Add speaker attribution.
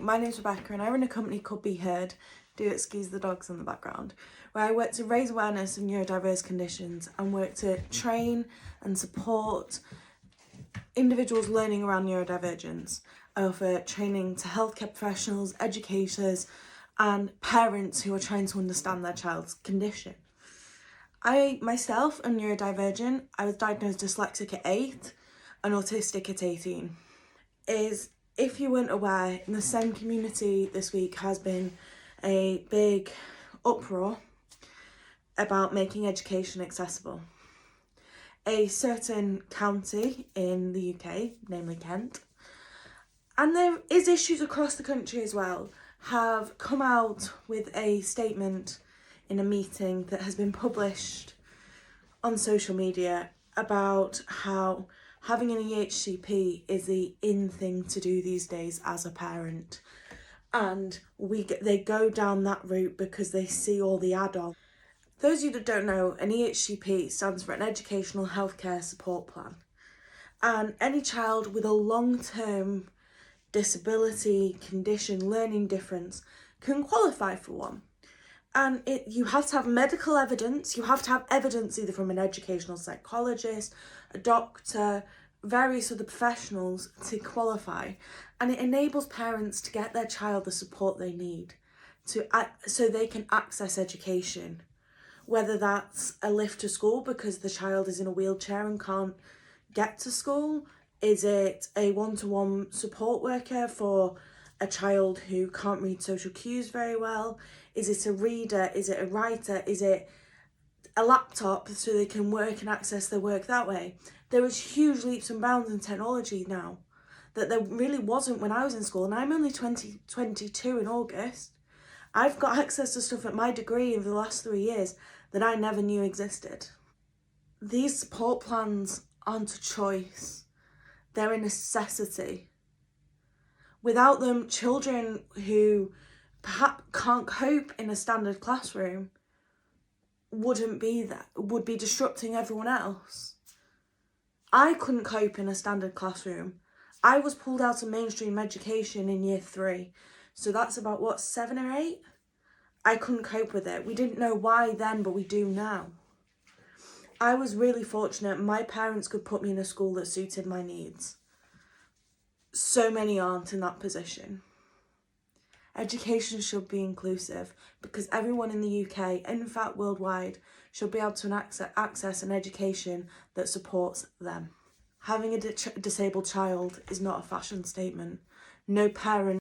Speaker 1: My name's Rebecca and I run a company called reassured, do excuse the dogs in the background, where I work to raise awareness of neurodiverse conditions and work to train and support individuals learning around neurodivergence. I offer training to healthcare professionals, educators and parents who are trying to understand their child's condition. I myself am neurodivergent. I was diagnosed dyslexic at 8 and autistic at 18. If you weren't aware, in the STEM community this week has been a big uproar about making education accessible. A certain county in the UK, namely Kent, and there is issues across the country as well, have come out with a statement in a meeting that has been published on social media about how having an EHCP is the in thing to do these days as a parent. And they go down that route because they see all the add-ons. Those of you that don't know, an EHCP stands for an Educational Healthcare Support Plan. And any child with a long-term disability, condition, learning difference can qualify for one. And you have to have medical evidence, you have to have evidence either from an educational psychologist, a doctor, various other professionals to qualify. And it enables parents to get their child the support they need so they can access education. Whether that's a lift to school because the child is in a wheelchair and can't get to school, is it a one-to-one support worker for a child who can't read social cues very well? Is it a reader? Is it a writer? Is it a laptop so they can work and access their work that way? There is huge leaps and bounds in technology now that there really wasn't when I was in school, and I'm only 22 in August. I've got access to stuff at my degree in the last 3 years that I never knew existed. These support plans aren't a choice, they're a necessity. Without them, children who perhaps can't cope in a standard classroom would be disrupting everyone else. I couldn't cope in a standard classroom. I was pulled out of mainstream education in year 3. So that's about 7 or 8? I couldn't cope with it. We didn't know why then, but we do now. I was really fortunate. My parents could put me in a school that suited my needs. So many aren't in that position. Education should be inclusive because everyone in the UK, in fact worldwide, should be able to access an education that supports them. Having a disabled child is not a fashion statement. No parent